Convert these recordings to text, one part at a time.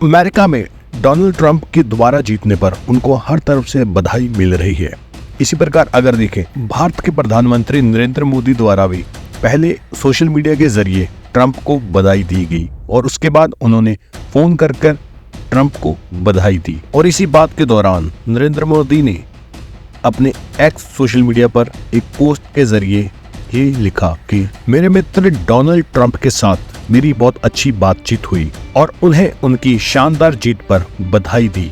America में Donald Trump के दोबारा जीतने पर उनको हर तरफ से बधाई मिल रही है। इसी प्रकार अगर देखें, भारत के प्रधानमंत्री नरेंद्र मोदी द्वारा भी पहले सोशल मीडिया के जरिए ट्रंप को बधाई दी गई और उसके बाद उन्होंने फोन कर ट्रंप को बधाई दी। और इसी बात के दौरान नरेंद्र मोदी ने अपने एक्स सोशल मीडिया पर एक पोस्ट के जरिए ये लिखा कि मेरे मित्र डोनाल्ड ट्रंप के साथ मेरी बहुत अच्छी बातचीत हुई और उन्हें उनकी शानदार जीत पर बधाई दी।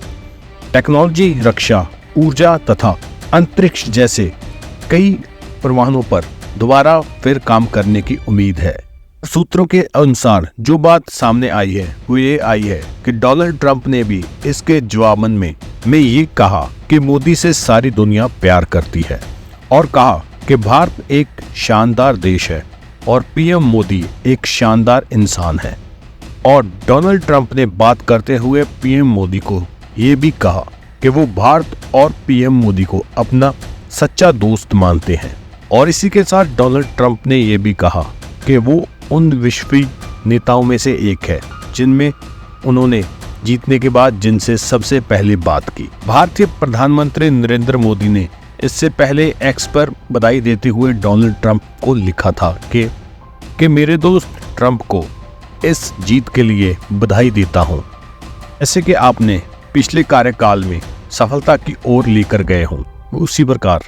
टेक्नोलॉजी, रक्षा, ऊर्जा तथा अंतरिक्ष जैसे कई परवानों पर दोबारा फिर काम करने की उम्मीद है। सूत्रों के अनुसार जो बात सामने आई है वो ये आई है कि डोनाल्ड ट्रंप ने भी इसके जवाबन में ये कहा कि मोदी से सारी दुनिया प्यार करती है और कहा कि भारत एक शानदार देश है और पीएम मोदी एक शानदार इंसान है। और डोनाल्ड ट्रंप ने बात करते हुए पीएम मोदी को ये भी कहा कि वो भारत और पीएम मोदी को अपना सच्चा दोस्त मानते हैं। और इसी के साथ डोनाल्ड ट्रंप ने ये भी कहा कि वो उन विश्वीय नेताओं में से एक है जिनमें उन्होंने जीतने के बाद जिनसे सबसे पहले बात की। भारतीय प्रधानमंत्री नरेंद्र मोदी ने इससे पहले एक्स पर बधाई देते हुए डोनाल्ड ट्रंप को लिखा था कि मेरे दोस्त ट्रंप को इस जीत के लिए बधाई देता हूं, ऐसे कि आपने पिछले कार्यकाल में सफलता की ओर लेकर गए हों। उसी प्रकार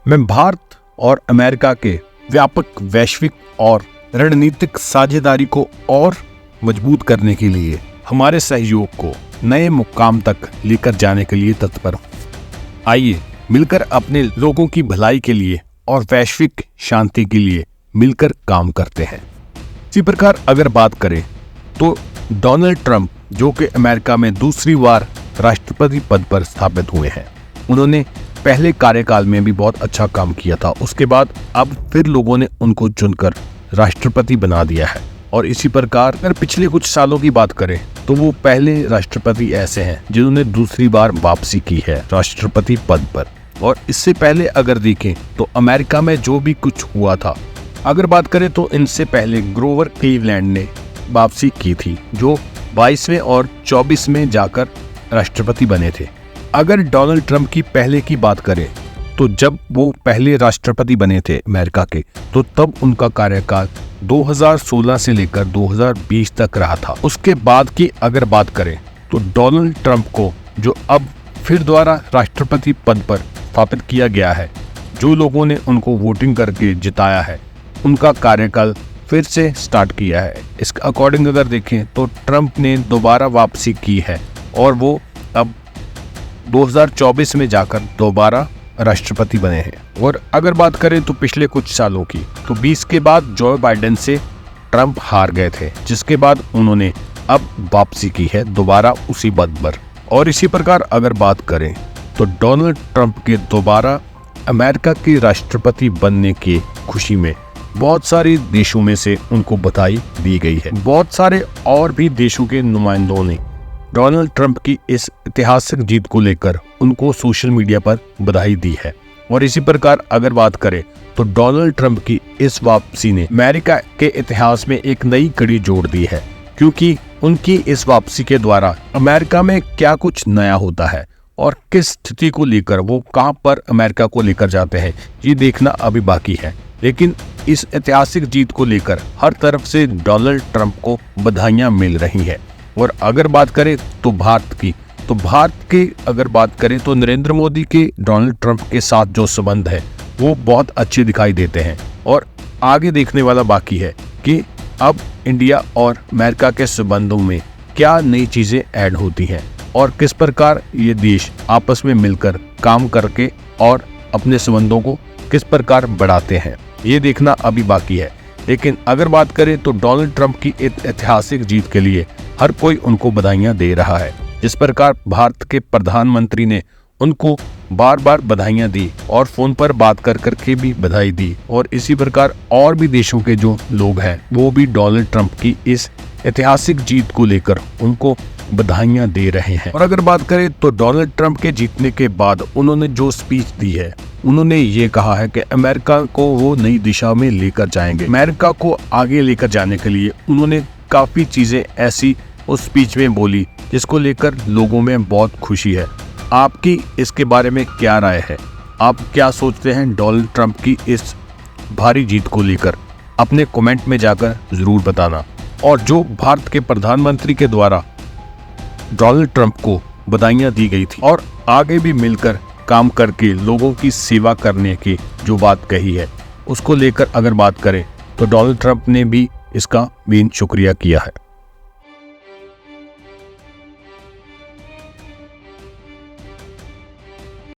मैं भारत और अमेरिका के व्यापक वैश्विक और रणनीतिक साझेदारी को और मजबूत करने के लिए हमारे सहयोग को नए मुकाम तक लेकर जाने के लिए तत्पर हूं। आइए मिलकर अपने लोगों की भलाई के लिए और वैश्विक शांति के लिए मिलकर काम करते हैं। इसी प्रकार अगर बात करें तो डोनाल्ड ट्रंप जो कि अमेरिका में दूसरी बार राष्ट्रपति पद पर स्थापित हुए हैं, उन्होंने पहले कार्यकाल में भी बहुत अच्छा काम किया था। उसके बाद अब फिर लोगों ने उनको चुनकर राष्ट्रपति बना दिया है। और इसी प्रकार अगर पिछले कुछ सालों की बात करें तो वो पहले राष्ट्रपति ऐसे हैं जिन्होंने दूसरी बार वापसी की है राष्ट्रपति पद पर। और इससे पहले अगर देखें तो अमेरिका में जो भी कुछ हुआ था, अगर बात करें तो इनसे पहले ग्रोवर क्लीवलैंड ने वापसी की थी जो 22वें और 24 में जाकर राष्ट्रपति बने थे। अगर डोनाल्ड ट्रंप की पहले की बात करें तो जब वो पहले राष्ट्रपति बने थे अमेरिका के, तो तब उनका कार्यकाल 2016 से लेकर 2020 तक रहा था। उसके बाद की अगर बात करें तो डोनाल्ड ट्रंप को जो अब फिर दोबारा राष्ट्रपति पद पर स्थापित किया गया है, जो लोगों ने उनको वोटिंग करके जिताया है, उनका कार्यकाल फिर से स्टार्ट किया है। इसके अकॉर्डिंग अगर देखें तो ट्रंप ने दोबारा वापसी की है और वो अब 2024 में जाकर दोबारा राष्ट्रपति बने हैं। और अगर बात करें तो पिछले कुछ सालों की, तो 20 के बाद जो बाइडेन से ट्रंप हार गए थे, जिसके बाद उन्होंने अब वापसी की है दोबारा उसी पद पर। और इसी प्रकार अगर बात करें तो डोनाल्ड ट्रंप के दोबारा अमेरिका के राष्ट्रपति बनने की खुशी में बहुत सारे देशों में से उनको बधाई दी गई है। बहुत सारे और भी देशों के नुमाइंदों ने डोनाल्ड ट्रंप की इस ऐतिहासिक जीत को लेकर उनको सोशल मीडिया पर बधाई दी है। और इसी प्रकार अगर बात करें तो डोनाल्ड ट्रंप की इस वापसी ने अमेरिका के इतिहास में एक नई कड़ी जोड़ दी है, क्योंकि उनकी इस वापसी के द्वारा अमेरिका में क्या कुछ नया होता है और किस स्थिति को लेकर वो कहां पर अमेरिका को लेकर जाते हैं, ये देखना अभी बाकी है। लेकिन इस ऐतिहासिक जीत को लेकर हर तरफ से डोनाल्ड ट्रंप को बधाइयां मिल रही है। और अगर बात करें तो भारत की, तो भारत के अगर बात करें तो नरेंद्र मोदी के डोनाल्ड ट्रंप के साथ जो संबंध है वो बहुत अच्छे दिखाई देते हैं। और आगे देखने वाला बाकी है कि अब इंडिया और अमेरिका के संबंधों में क्या नई चीजें ऐड होती हैं और किस प्रकार ये देश आपस में मिलकर काम करके और अपने संबंधों को किस प्रकार बढ़ाते हैं, ये देखना अभी बाकी है। लेकिन अगर बात करें तो डोनाल्ड ट्रंप की ऐतिहासिक जीत के लिए हर कोई उनको बधाइयां दे रहा है। जिस प्रकार भारत के प्रधानमंत्री ने उनको बार बार बधाइयां दी और फोन पर बात कर करके भी बधाई दी, और इसी प्रकार और भी देशों के जो लोग हैं वो भी डोनाल्ड ट्रंप की इस ऐतिहासिक जीत को लेकर उनको बधाइयां दे रहे हैं। और अगर बात करें तो डोनाल्ड ट्रंप के जीतने के बाद उन्होंने जो स्पीच दी है, उन्होंने ये कहा है कि अमेरिका को वो नई दिशा में लेकर जाएंगे। अमेरिका को आगे लेकर जाने के लिए उन्होंने काफी चीजें ऐसी उस स्पीच में बोली, जिसको लेकर लोगों में बहुत खुशी है। आपकी इसके बारे में क्या राय है? आप क्या सोचते हैं डोनाल्ड ट्रंप की इस भारी जीत को लेकर? अपने कमेंट में जाकर जरूर बताना। और जो भारत के प्रधानमंत्री के द्वारा डोनाल्ड ट्रंप को बधाइयां दी गई थी और आगे भी मिलकर काम करके लोगों की सेवा करने की जो बात कही है, उसको लेकर अगर बात करें तो डोनाल्ड ट्रंप ने भी इसका बेन शुक्रिया किया है।